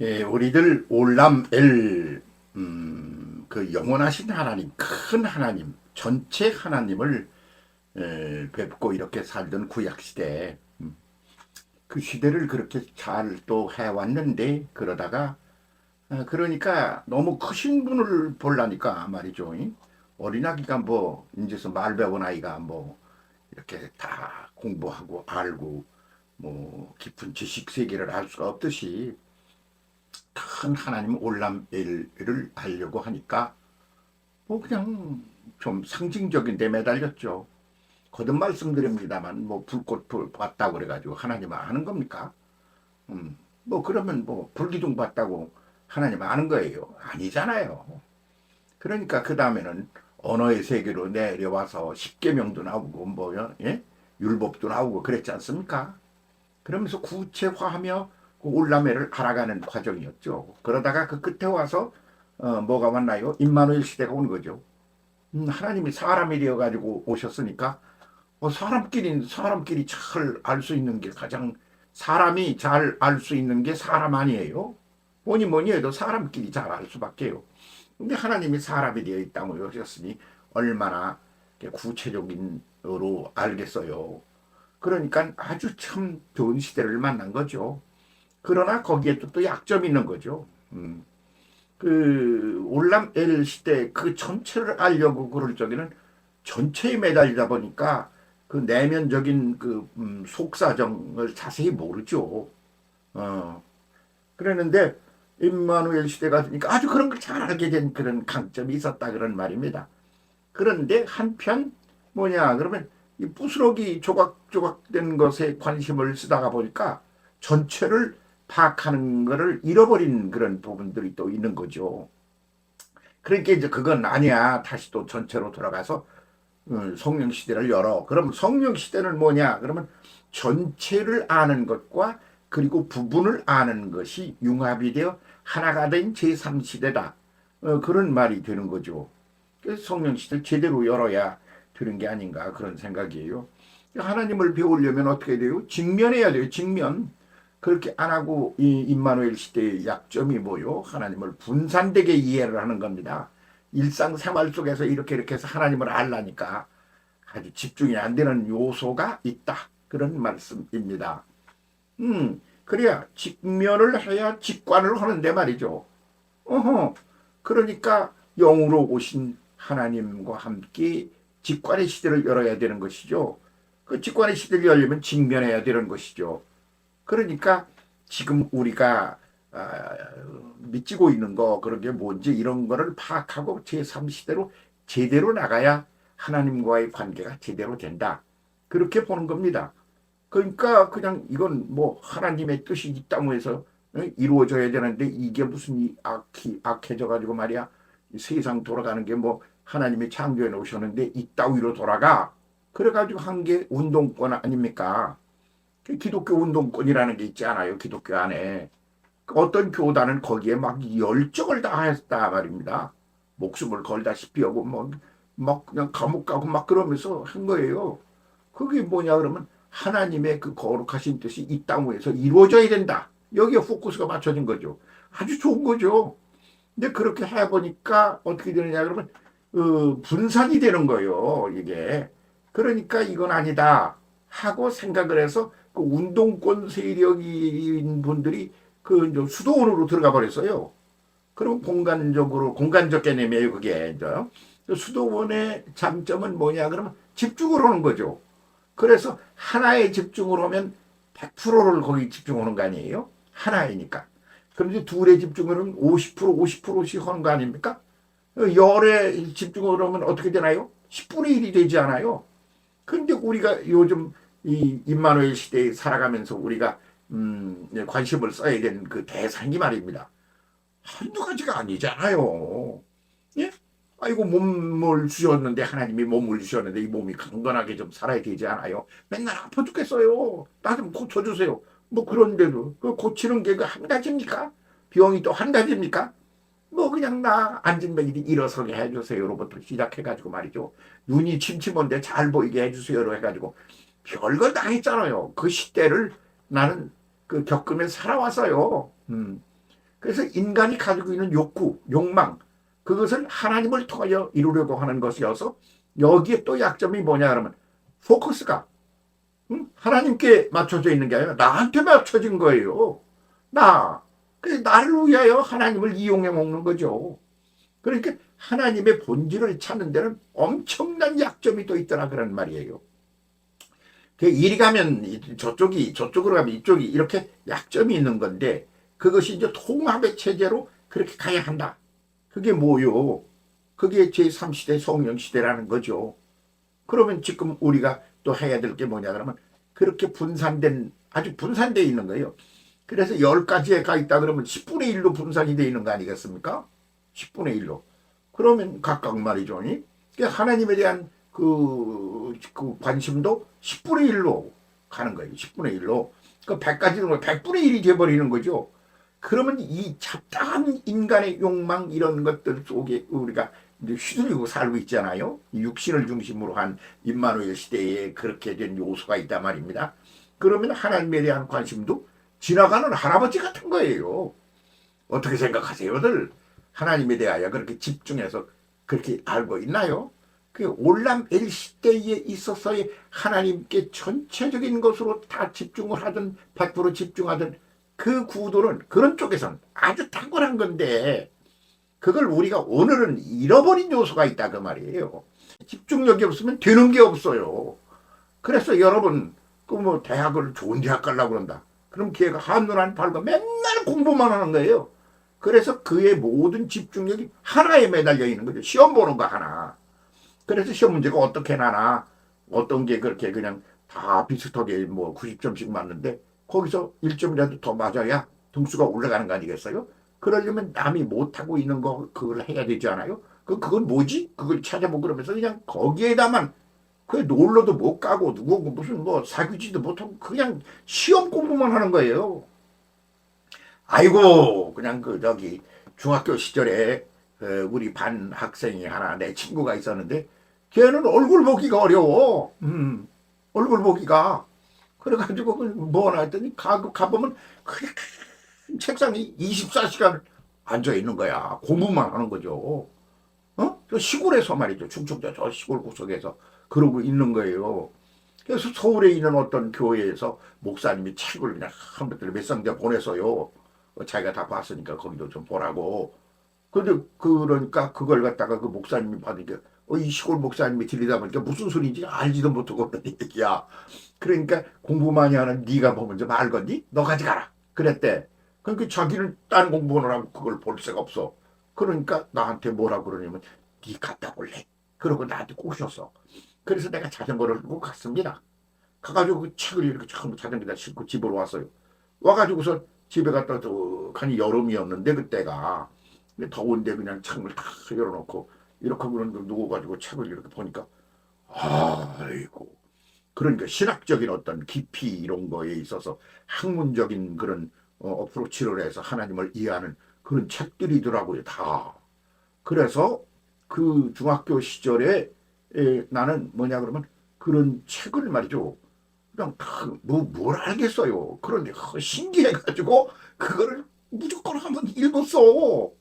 예, 우리들 올람엘 그 영원하신 하나님, 큰 하나님, 전체 하나님을 뵙고 이렇게 살던 구약 시대, 그 시대를 그렇게 잘 또 해왔는데 그러다가 그러니까 너무 크신 분을 보려니까 말이죠. 어린아기가 뭐 이제서 말 배운 아이가 뭐 이렇게 다 공부하고 알고 뭐 깊은 지식 세계를 알 수가 없듯이 큰 하나님 올람일을 하려고 하니까 뭐 그냥 좀 상징적인 데 매달렸죠. 거듭 말씀드립니다만 뭐 불꽃 봤다고 그래가지고 하나님 아는 겁니까? 뭐 그러면 뭐 불기둥 봤다고 하나님 아는 거예요? 아니잖아요. 그러니까 그 다음에는 언어의 세계로 내려와서 십계명도 나오고 뭐요, 예? 율법도 나오고 그랬지 않습니까? 그러면서 구체화하며 그 올라매를 알아가는 과정이었죠. 그러다가 그 끝에 와서 뭐가 왔나요? 임마누엘 시대가 온 거죠. 하나님이 사람이 되어 가지고 오셨으니까 사람끼리 잘 알 수 있는 게 가장 사람이 잘 알 수 있는 게 사람 아니에요. 뭐니 뭐니 해도 사람끼리 잘 알 수밖에요. 근데 하나님이 사람이 되어 이 땅에 오셨으니 얼마나 구체적인으로 알겠어요. 그러니까 아주 참 좋은 시대를 만난 거죠. 그러나 거기에 또 약점이 있는 거죠. 그 올람 엘 시대 그 전체를 알려고 그럴 적에는 전체에 매달리다 보니까 그 내면적인 그 속사정을 자세히 모르죠. 어. 그러는데 임마누엘 시대가 되니까 아주 그런 걸 잘 알게 된 그런 강점이 있었다 그런 말입니다. 그런데 한편 뭐냐 그러면 이 부스러기 조각조각 된 것에 관심을 쓰다가 보니까 전체를 파악하는 것을 잃어버린 그런 부분들이 또 있는 거죠. 그러니까 이제 그건 아니야. 다시 또 전체로 돌아가서 성령 시대를 열어. 그럼 성령 시대는 뭐냐? 그러면 전체를 아는 것과 그리고 부분을 아는 것이 융합이 되어 하나가 된 제3시대다. 그런 말이 되는 거죠. 그래서 성령 시대를 제대로 열어야 되는 게 아닌가 그런 생각이에요. 하나님을 배우려면 어떻게 돼요? 직면해야 돼요. 직면. 그렇게 안 하고 이 임마누엘 시대의 약점이 뭐요? 하나님을 분산되게 이해를 하는 겁니다. 일상생활 속에서 이렇게 해서 하나님을 알라니까 아주 집중이 안 되는 요소가 있다. 그런 말씀입니다. 그래야 직면을 해야 직관을 하는데 말이죠. 어허, 그러니까 영으로 오신 하나님과 함께 직관의 시대를 열어야 되는 것이죠. 그 직관의 시대를 열려면 직면해야 되는 것이죠. 그러니까 지금 우리가 미치고 있는 거 그런 게 뭔지 이런 거를 파악하고 제3시대로 제대로 나가야 하나님과의 관계가 제대로 된다. 그렇게 보는 겁니다. 그러니까 그냥 이건 뭐 하나님의 뜻이 이 땅에서 이루어져야 되는데 이게 무슨 악해져 가지고 말이야. 세상 돌아가는 게 뭐 하나님이 창조해 놓으셨는데 이 따위로 돌아가. 그래 가지고 한 게 운동권 아닙니까? 기독교 운동권이라는 게 있지 않아요? 기독교 안에. 어떤 교단은 거기에 막 열정을 다했다 말입니다. 목숨을 걸다시피 하고 막 그냥 감옥 가고 막 그러면서 한 거예요. 그게 뭐냐 그러면 하나님의 그 거룩하신 뜻이 이 땅 위에서 이루어져야 된다. 여기에 포커스가 맞춰진 거죠. 아주 좋은 거죠. 근데 그렇게 해보니까 어떻게 되느냐 그러면 분산이 되는 거예요. 이게. 그러니까 이건 아니다 하고 생각을 해서 그 운동권 세력인 분들이 그 이제 수도원으로 들어가 버렸어요. 그럼 공간적 개념이에요. 그게 이제 수도원의 장점은 뭐냐 그러면 집중을 하는 거죠. 그래서 하나에 집중을 하면 100%를 거기 집중하는 거 아니에요? 하나이니까. 그런데 둘에 집중을 하면 50% 50%씩 하는 거 아닙니까? 열에 집중을 하면 어떻게 되나요? 10분의 1이 되지 않아요? 근데 우리가 요즘 이 임마누엘 시대에 살아가면서 우리가 관심을 써야 되는 그 대상이 말입니다. 한두 가지가 아니잖아요. 예? 아이고 몸을 주셨는데 하나님이 몸을 주셨는데 이 몸이 강건하게 좀 살아야 되지 않아요? 맨날 아파 죽겠어요. 나 좀 고쳐주세요. 뭐 그런데도 그 고치는 게 그 한 가지입니까? 병이 또 한 가지입니까? 뭐 그냥 나 앉은 뱅이 일어서게 해주세요로부터 시작해가지고 말이죠. 눈이 침침한데 잘 보이게 해주세요로 해가지고 별걸 다 했잖아요. 그 시대를 나는 그 겪으면서 살아왔어요. 그래서 인간이 가지고 있는 욕구, 욕망, 그것을 하나님을 통하여 이루려고 하는 것이어서 여기에 또 약점이 뭐냐 그러면 포커스가 하나님께 맞춰져 있는 게 아니라 나한테 맞춰진 거예요. 나. 그래서 나를 위하여 하나님을 이용해 먹는 거죠. 그러니까 하나님의 본질을 찾는 데는 엄청난 약점이 또 있더라 그런 말이에요. 이리 가면 저쪽으로 가면 이쪽이 이렇게 약점이 있는 건데 그것이 이제 통합의 체제로 그렇게 가야 한다. 그게 뭐요? 그게 제3시대 성령시대라는 거죠. 그러면 지금 우리가 또 해야 될 게 뭐냐 그러면 그렇게 분산된 아주 분산되어 있는 거예요. 그래서 10가지에 가 있다 그러면 10분의 1로 분산이 되어 있는 거 아니겠습니까? 10분의 1로. 그러면 각각 말이죠. 하나님에 대한 그 관심도 10분의 1로 가는 거예요. 10분의 1로. 그 100가지는 100분의 1이 돼버리는 거죠. 그러면 이 잡다한 인간의 욕망 이런 것들 속에 우리가 이제 휘둘리고 살고 있잖아요. 육신을 중심으로 한 임마누엘 시대에 그렇게 된 요소가 있단 말입니다. 그러면 하나님에 대한 관심도 지나가는 할아버지 같은 거예요. 어떻게 생각하세요들? 하나님에 대하여 그렇게 집중해서 그렇게 알고 있나요? 그 올람 엘 시대에 있어서의 하나님께 전체적인 것으로 다 집중을 하든 100% 집중하든 그 구도는 그런 쪽에선 아주 탁월한 건데 그걸 우리가 오늘은 잃어버린 요소가 있다 그 말이에요. 집중력이 없으면 되는 게 없어요. 그래서 여러분 그 뭐 대학을 좋은 대학 가려고 그런다. 그럼 걔가 한눈 안 팔고 맨날 공부만 하는 거예요. 그래서 그의 모든 집중력이 하나에 매달려 있는 거죠. 시험 보는 거 하나. 그래서 시험 문제가 어떻게 나나 어떤 게 그렇게 그냥 다 비슷하게 뭐 90점씩 맞는데 거기서 1점이라도 더 맞아야 등수가 올라가는 거 아니겠어요? 그러려면 남이 못하고 있는 거 그걸 해야 되지 않아요? 그건 뭐지? 그걸 찾아보고 그러면서 그냥 거기에다만 그 놀러도 못 가고 누구 무슨 뭐 사귀지도 못하고 그냥 시험 공부만 하는 거예요. 아이고 그냥 그 저기 중학교 시절에 우리 반 학생이 하나 내 친구가 있었는데 걔는 얼굴 보기가 어려워. 얼굴 보기가. 그래가지고 뭐나 했더니 가보면 큰 책상에 24시간 앉아 있는 거야. 공부만 하는 거죠. 저 시골에서 말이죠. 충청도 저 시골 구석에서 그러고 있는 거예요. 그래서 서울에 있는 어떤 교회에서 목사님이 책을 그냥 한 번들 몇 상자 보내서요. 자기가 다 봤으니까 거기도 좀 보라고. 근데 그러니까 그걸 갖다가 그 목사님이 받으니까 이 시골 목사님이 들리다 보니까 무슨 소리인지 알지도 못하고 그런 얘기야. 그러니까 공부 많이 하는 네가 보면 좀 알겠니? 너 가져가라. 그랬대. 그러니까 자기는 딴 공부하느라고 그걸 볼 새가 없어. 그러니까 나한테 뭐라 그러냐면 네 갖다 볼래. 그러고 나한테 꼬셨어. 그래서 내가 자전거를 끌고 갔습니다. 가가지고 그 책을 이렇게 처음 자전거에다 싣고 집으로 왔어요. 와가지고서 집에 갔다 가니 여름이었는데 그때가 더운데 그냥 창을 다 열어놓고 이렇게 그런 거 누워가지고 책을 이렇게 보니까 아이고 그러니까 신학적인 어떤 깊이 이런 거에 있어서 학문적인 그런 어프로치를 해서 하나님을 이해하는 그런 책들이더라고요 다. 그래서 그 중학교 시절에 나는 뭐냐 그러면 그런 책을 말이죠. 그냥 뭘 알겠어요. 그런데 신기해가지고 그거를 무조건 한번 읽었어.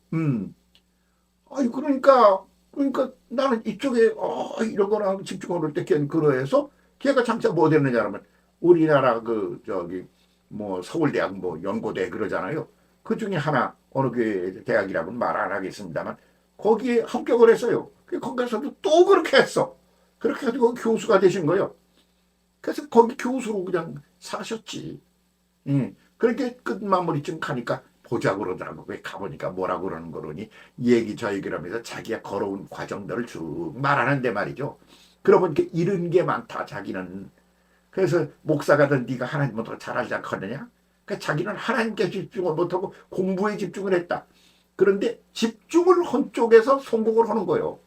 아니 그러니까 나는 이쪽에 이런 거나 집중을 때 걔는 그러해서 걔가 장차 뭐 됐느냐 하면 우리나라 그 저기 뭐 서울대학 뭐 연고대 그러잖아요. 그 중에 하나 어느 그 대학이라고는 말 안 하겠습니다만 거기에 합격을 했어요. 거기서도 또 그렇게 했어. 그렇게 해가지고 교수가 되신 거예요. 그래서 거기 교수로 그냥 사셨지. 그렇게 끝 마무리쯤 가니까 보자고 그러더라고. 왜 가보니까 뭐라고 그러는 거로니 얘기 저 얘기를 하면서 자기가 걸어온 과정들을 쭉 말하는데 말이죠. 그러고 보니까 이런 게 많다 자기는. 그래서 목사가 된 네가 하나님을 더 잘 알지 않거느냐. 그러니까 자기는 하나님께 집중을 못하고 공부에 집중을 했다. 그런데 집중을 한 쪽에서 성공을 하는 거예요.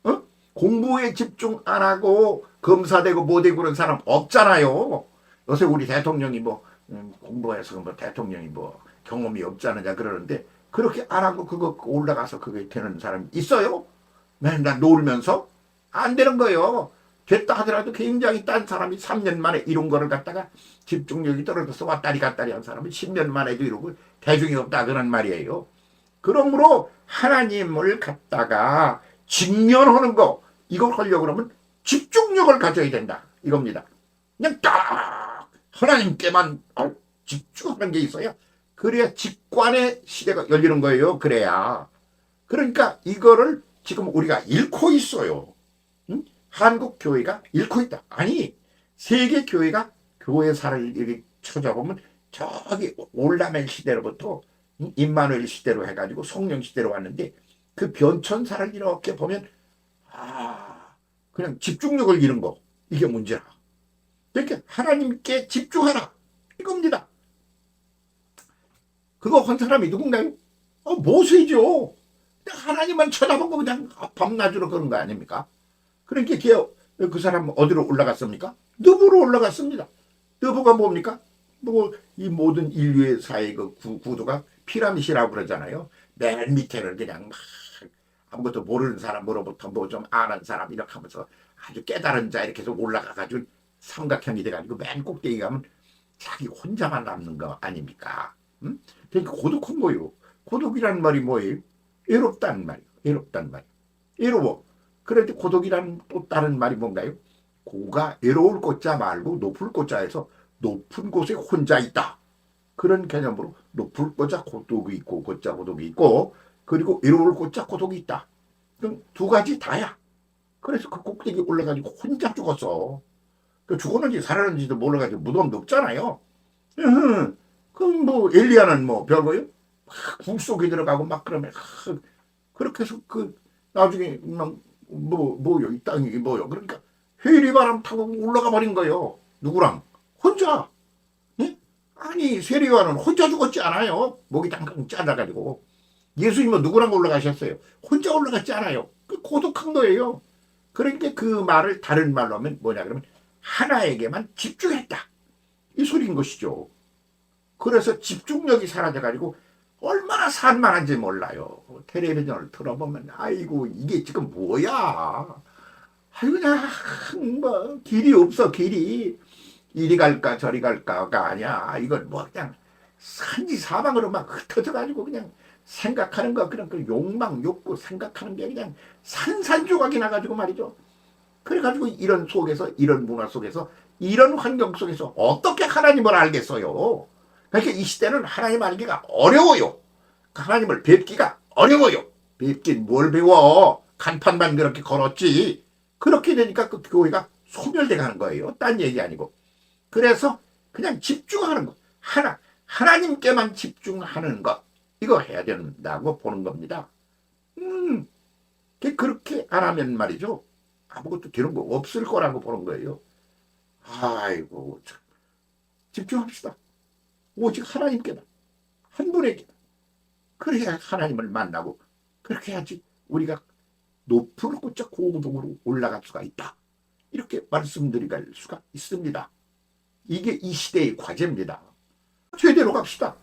어? 공부에 집중 안 하고 검사되고 뭐되고 그런 사람 없잖아요. 요새 우리 대통령이 뭐 공부해서 뭐 대통령이 뭐 경험이 없지 않느냐 그러는데 그렇게 안 하고 그거 올라가서 그게 되는 사람이 있어요? 맨날 놀면서 안 되는 거예요. 됐다 하더라도 굉장히 딴 사람이 3년 만에 이룬 거를 갖다가 집중력이 떨어져서 왔다리 갔다리 한 사람은 10년 만에도 이루고 대중이 없다 그런 말이에요. 그러므로 하나님을 갖다가 직면하는 거 이걸 하려고 그러면 집중력을 가져야 된다 이겁니다. 그냥 딱 하나님께만 집중하는 게 있어요. 그래야 직관의 시대가 열리는 거예요. 그래야. 그러니까 이거를 지금 우리가 잃고 있어요. 응? 한국 교회가 잃고 있다. 아니 세계 교회가 교회사를 이렇게 찾아보면 저기 올라멜 시대로부터 임마누엘 시대로 해가지고 성령 시대로 왔는데 그 변천사를 이렇게 보면 그냥 집중력을 잃은 거 이게 문제라. 그러니까 하나님께 집중하라 이겁니다. 그거 한 사람이 누군가요? 모세죠. 하나님만 쳐다보고 그냥 밤낮으로 그런 거 아닙니까? 그러니까 그 사람 어디로 올라갔습니까? 느부로 올라갔습니다. 느부가 뭡니까? 이 모든 인류의 사회 그 구도가 피라미드라고 그러잖아요. 맨 밑에는 그냥 막 아무것도 모르는 사람으로부터 뭐 좀 아는 사람 이렇게 하면서 아주 깨달은 자 이렇게 해서 올라가가지고 삼각형이 돼가지고 맨 꼭대기 가면 자기 혼자만 남는 거 아닙니까? 응? 그러니까 고독한 거예요. 고독이라는 말이 뭐예요? 외롭다는 말이에요. 외롭다는 말이에요. 외로워. 그런데 고독이라는 또 다른 말이 뭔가요? 고가 외로울 꽃자 말고 높을 꽃자에서 높은 곳에 혼자 있다. 그런 개념으로 높을 꽃자 고독이 있고 꽃자 고독이 있고 그리고 외로울 꽃자 고독이 있다. 그럼 두 가지 다야. 그래서 그 꼭대기 올라가지고 혼자 죽었어. 그 죽었는지 살았는지도 몰라가지고 무덤도 없잖아요. 그럼 뭐 엘리야는 뭐 별거요? 굴 속에 들어가고 막 그러면 그렇게 해서 그 나중에 뭐요 이 땅이 뭐요 그러니까 회리바람 타고 올라가 버린 거예요. 누구랑? 혼자. 예? 아니 세리와는 혼자 죽었지 않아요. 목이 당당 잘라가지고. 예수님은 누구랑 올라가셨어요? 혼자 올라갔지 않아요. 그 고독한 거예요. 그러니까 그 말을 다른 말로 하면 뭐냐 그러면 하나에게만 집중했다. 이 소리인 것이죠. 그래서 집중력이 사라져가지고 얼마나 산만한지 몰라요. 텔레비전을 틀어보면 아이고 이게 지금 뭐야. 아이고 그냥 뭐 길이 없어 길이. 이리 갈까 저리 갈까가 아니야. 이건 뭐 그냥 산지사방으로 막 흩어져가지고 그냥 생각하는 거 그런 그 욕망 욕구 생각하는 게 그냥 산산조각이 나가지고 말이죠. 그래가지고 이런 속에서 이런 문화 속에서 이런 환경 속에서 어떻게 하나님을 알겠어요. 그러니까 이 시대는 하나님 알기가 어려워요. 하나님을 뵙기가 어려워요. 뵙긴 뭘 배워. 간판만 그렇게 걸었지. 그렇게 되니까 그 교회가 소멸돼 가는 거예요. 딴 얘기 아니고. 그래서 그냥 집중하는 것. 하나님께만 집중하는 것. 이거 해야 된다고 보는 겁니다. 그렇게 안 하면 말이죠. 아무것도 되는 거 없을 거라고 보는 거예요. 아이고, 참. 집중합시다. 오직 하나님께만. 한 분에게만. 그래야 하나님을 만나고 그렇게 해야지 우리가 높은 곳자 고도로 올라갈 수가 있다. 이렇게 말씀드릴 수가 있습니다. 이게 이 시대의 과제입니다. 제대로 갑시다.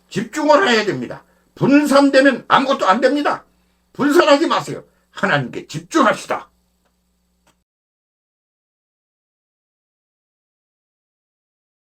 집중을 해야 됩니다. 분산되면 아무것도 안 됩니다. 분산하지 마세요. 하나님께 집중합시다.